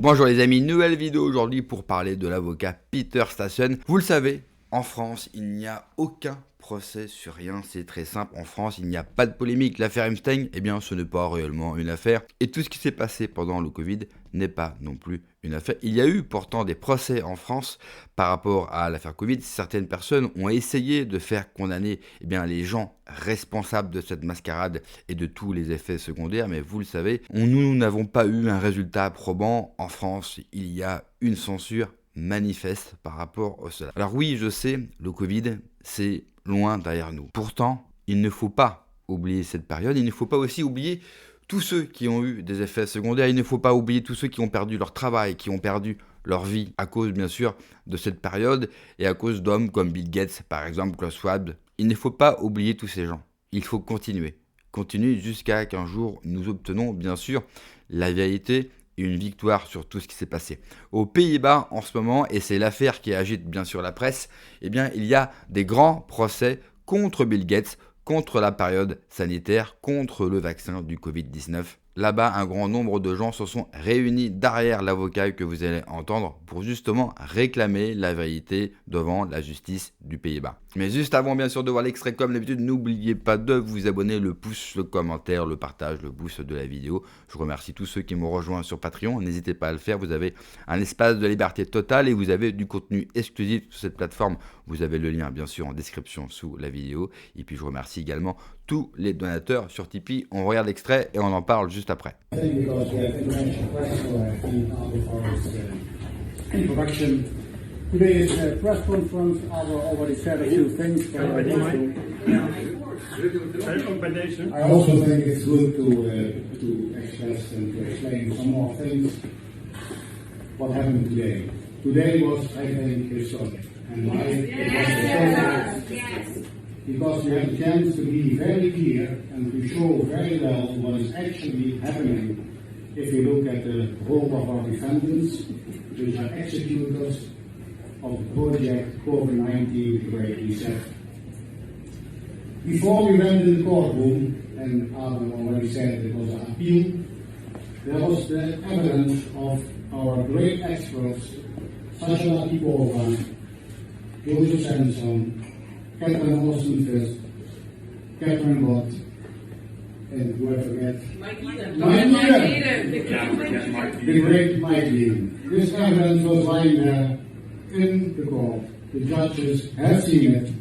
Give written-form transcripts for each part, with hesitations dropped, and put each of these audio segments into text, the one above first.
Bonjour les amis, nouvelle vidéo aujourd'hui pour parler de l'avocat Peter Stassen. Vous le savez, en France, il n'y a aucun procès sur rien, c'est très simple. En France, il n'y a pas de polémique. L'affaire Epstein, eh bien, ce n'est pas réellement une affaire. Et tout ce qui s'est passé pendant le Covid n'est pas non plus une affaire. Il y a eu pourtant des procès en France par rapport à l'affaire Covid. Certaines personnes ont essayé de faire condamner les gens responsables de cette mascarade et de tous les effets secondaires. Mais vous le savez, nous n'avons pas eu un résultat probant. En France, il y a une censure manifeste par rapport à cela. Alors oui, je sais, le Covid, c'est loin derrière nous. Pourtant, il ne faut pas oublier cette période. Il ne faut pas aussi oublier tous ceux qui ont eu des effets secondaires. Il ne faut pas oublier tous ceux qui ont perdu leur travail, qui ont perdu leur vie à cause, bien sûr, de cette période et à cause d'hommes comme Bill Gates, par exemple, Klaus Schwab. Il ne faut pas oublier tous ces gens. Il faut continuer. Continuer jusqu'à qu'un jour, nous obtenons, bien sûr, la vérité et une victoire sur tout ce qui s'est passé. Aux Pays-Bas, en ce moment, et c'est l'affaire qui agite bien sûr la presse, il y a des grands procès contre Bill Gates, contre la période sanitaire, contre le vaccin du Covid-19. Là-bas, un grand nombre de gens se sont réunis derrière l'avocat que vous allez entendre pour justement réclamer la vérité devant la justice du Pays-Bas. Mais juste avant bien sûr de voir l'extrait comme d'habitude, n'oubliez pas de vous abonner, le pouce, le commentaire, le partage, le boost de la vidéo. Je remercie tous ceux qui m'ont rejoint sur Patreon, n'hésitez pas à le faire, vous avez un espace de liberté totale et vous avez du contenu exclusif sur cette plateforme. Vous avez le lien bien sûr en description sous la vidéo. Et puis je remercie également tous les donateurs sur Tipeee. On regarde l'extrait et on en parle juste après. Introduction. Today's press conference. I've already said a few things. I also think it's good to express and to explain some more things. What happened today? Today was, I think, historic. And why it was historic? Because we had a chance to be very clear and to show very well what is actually happening. If you look at the role of our defendants, which are executors of the project COVID-19 Great Reset. Before we went in the courtroom, and Adam already said it was an appeal, there was the evidence of our great experts, such as Tipova, Joseph Samson, Catherine Olsen-Fist, Catherine Bott, and who I forget? Mike Eden. The great Mike Eden. This evidence was lying there in the court. The judges have seen it,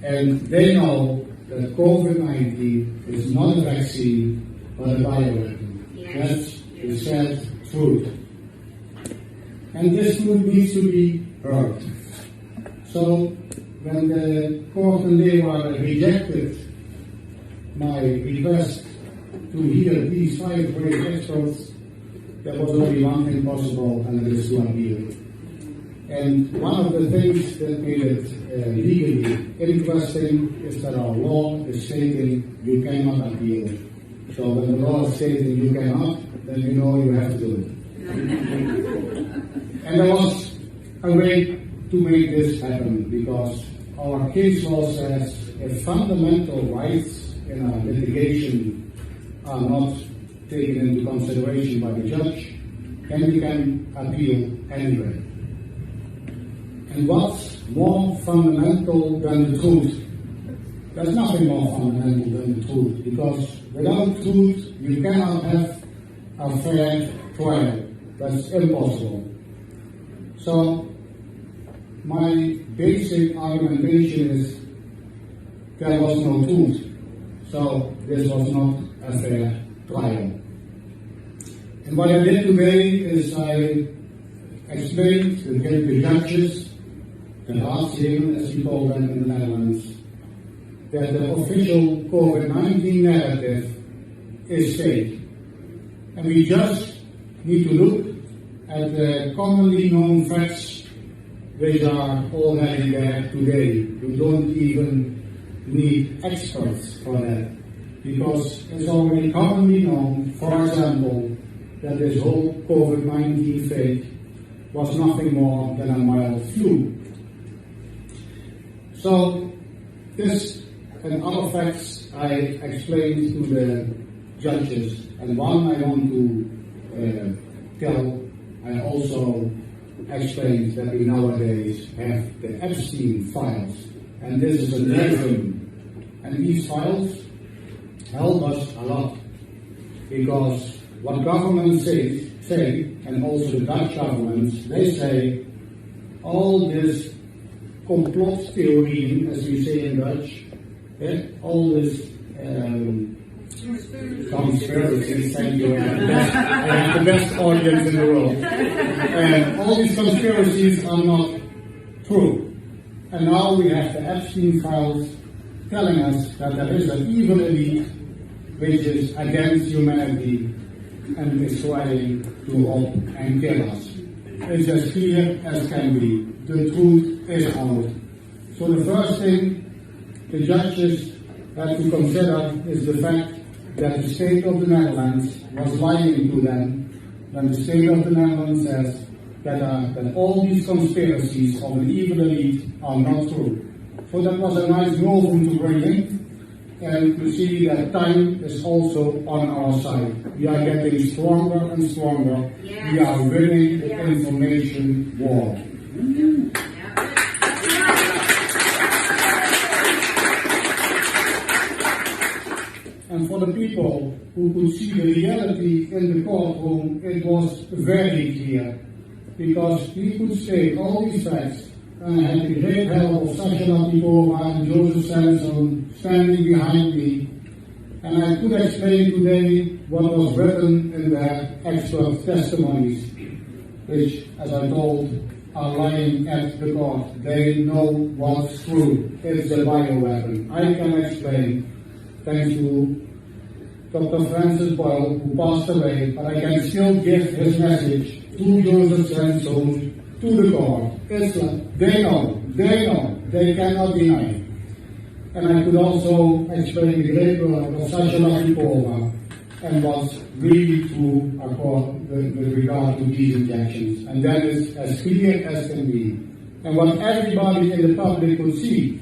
and they know that COVID-19 is not a vaccine, but a bioweapon. That's the sad truth. And this truth needs to be heard. So, when the court and Leeuwarden rejected my request to hear these 5 great experts, there was only one thing possible, and it is to appeal. And one of the things that made it legally interesting is that our law is stating you cannot appeal. So when the law is stating you cannot, then you know you have to do it. And there was a way to make this happen, because our case law says if fundamental rights in a litigation are not taken into consideration by the judge, then you can appeal anyway. And what's more fundamental than the truth? There's nothing more fundamental than the truth, because without truth you cannot have a fair trial. That's impossible. So my basic argumentation is there was no truth, so this was not a fair trial. And what I did today is I explained to the judges, the Raadsheren, as we call them in the Netherlands, that the official COVID-19 narrative is fake. And we just need to look at the commonly known facts which are already there today. You don't even need experts for that, because it's already commonly known, for example, that this whole COVID-19 fake was nothing more than a mild flu. So this and other facts I explained to the judges, and one I want to tell, I also explained that we nowadays have the Epstein files, and this is a name. And these files help us a lot, because what governments say, and also the Dutch governments, they say all this complot theory, as we say in Dutch, all this conspiracies, thank you, I have the best audience in the world. All these conspiracies are not true. And now we have the Epstein files telling us that there is an evil elite which is against humanity and is trying to rob and kill us. It's as clear as can be. The truth is out. So the first thing the judges have to consider is the fact that the state of the Netherlands was lying to them when the state of the Netherlands says that all these conspiracies of an evil elite are not true. So that was a nice novum to bring in. And you see that time is also on our side. We are getting stronger and stronger. Yes. We are winning the information war. And for the people who could see the reality in the courtroom, it was very clear. Because we could state all these facts, and I had the great help of Sasha people and Joseph Samson standing behind me. And I could explain today what was written in their expert testimonies, which, as I told, are lying at the court. They know what's true. It's a bioweapon. I can explain, thanks to Dr. Francis Boyle, who passed away, but I can still give his message to Joseph Samson, to the court. It's like, they know, they cannot deny. And I could also explain the great work of Sasha Lapikova and what's really true with regard to these injections. And that is as clear as can be. And what everybody in the public could see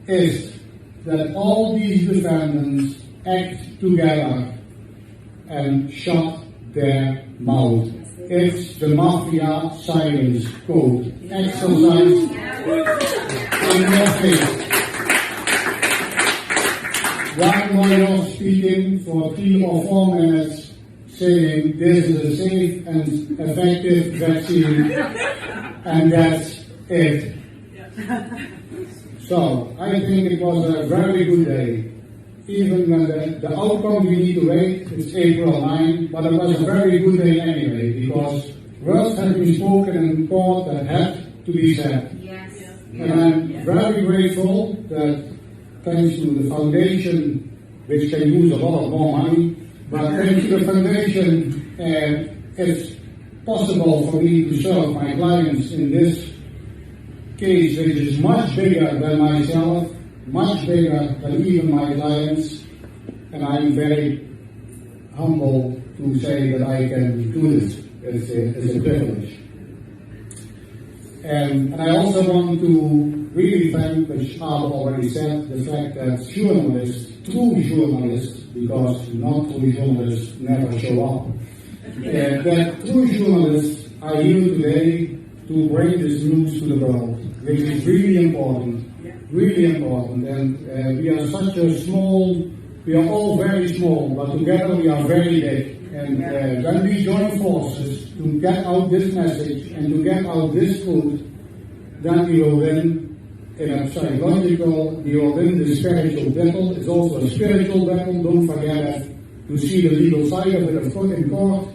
is that all these defendants act together and shut their mouth. It's the mafia silence code. Exercise in your face. One lawyer speaking for 3 or 4 minutes saying this is a safe and effective vaccine, and that's it. So I think it was a very good day. Even when the outcome we need to wait, it's April 9, but it was a very good day anyway, because words had been spoken in court that had to be said. Yes. And I'm very grateful that thanks to the foundation, which can use a lot more money, but thanks to the foundation, it's possible for me to serve my clients in this case, which is much bigger than myself, much bigger than even my clients, and I'm very humble to say that I can do this. It's a privilege. And I also want to really thank, which Al already said, the fact that journalists, true journalists, because not true journalists never show up, that true journalists are here today to bring this news to the world, which is really important. Really important, and we are such a small, we are all very small, but together we are very big. And when we join forces to get out this message and to get out this truth, then we will win in a psychological, we will win the spiritual battle. It's also a spiritual battle, don't forget that, to see the legal side of it, of course, in court.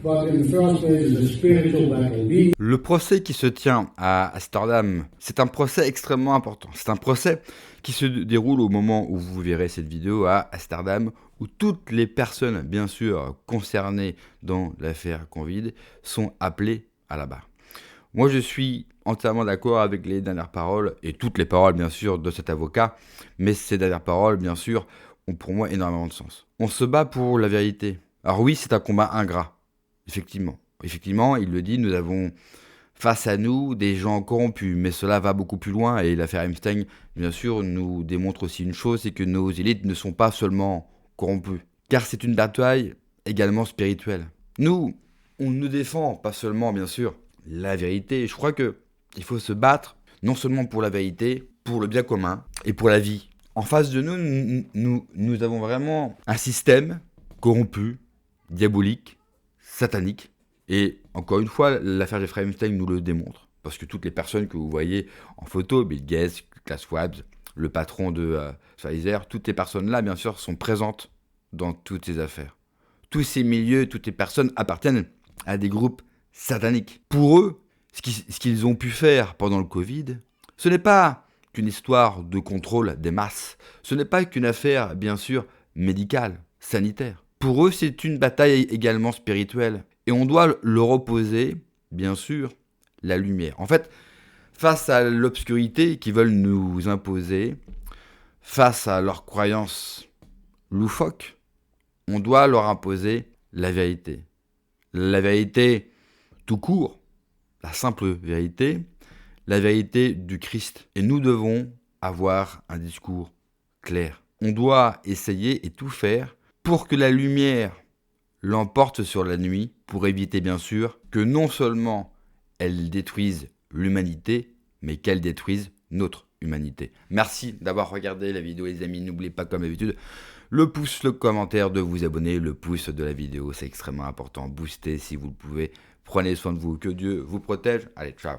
But in the first place, it's a spiritual battle. Le procès qui se tient à Amsterdam, c'est un procès extrêmement important. C'est un procès qui se déroule au moment où vous verrez cette vidéo à Amsterdam, où toutes les personnes, bien sûr, concernées dans l'affaire Covid sont appelées à la barre. Moi, je suis entièrement d'accord avec les dernières paroles, et toutes les paroles, bien sûr, de cet avocat, mais ces dernières paroles, bien sûr, ont pour moi énormément de sens. On se bat pour la vérité. Alors oui, c'est un combat ingrat. Effectivement, il le dit, nous avons face à nous des gens corrompus, mais cela va beaucoup plus loin et l'affaire Epstein, bien sûr, nous démontre aussi une chose, c'est que nos élites ne sont pas seulement corrompues, car c'est une bataille également spirituelle. Nous, on ne défend pas seulement, bien sûr, la vérité. Je crois qu'il faut se battre non seulement pour la vérité, pour le bien commun et pour la vie. En face de nous avons vraiment un système corrompu, diabolique, satanique. Et encore une fois, l'affaire Jeffrey Epstein nous le démontre. Parce que toutes les personnes que vous voyez en photo, Bill Gates, Klaus Schwab, le patron de Pfizer, toutes les personnes-là, bien sûr, sont présentes dans toutes ces affaires. Tous ces milieux, toutes les personnes appartiennent à des groupes sataniques. Pour eux, ce qu'ils ont pu faire pendant le Covid, ce n'est pas qu'une histoire de contrôle des masses. Ce n'est pas qu'une affaire, bien sûr, médicale, sanitaire. Pour eux, c'est une bataille également spirituelle. Et on doit leur opposer, bien sûr, la lumière. En fait, face à l'obscurité qu'ils veulent nous imposer, face à leurs croyances loufoques, on doit leur imposer la vérité. La vérité tout court, la simple vérité, la vérité du Christ. Et nous devons avoir un discours clair. On doit essayer et tout faire pour que la lumière l'emporte sur la nuit, pour éviter bien sûr que non seulement elle détruise l'humanité, mais qu'elle détruise notre humanité. Merci d'avoir regardé la vidéo les amis, n'oubliez pas comme d'habitude le pouce, le commentaire, de vous abonner, le pouce de la vidéo, c'est extrêmement important. Boostez si vous le pouvez, prenez soin de vous, que Dieu vous protège, allez ciao.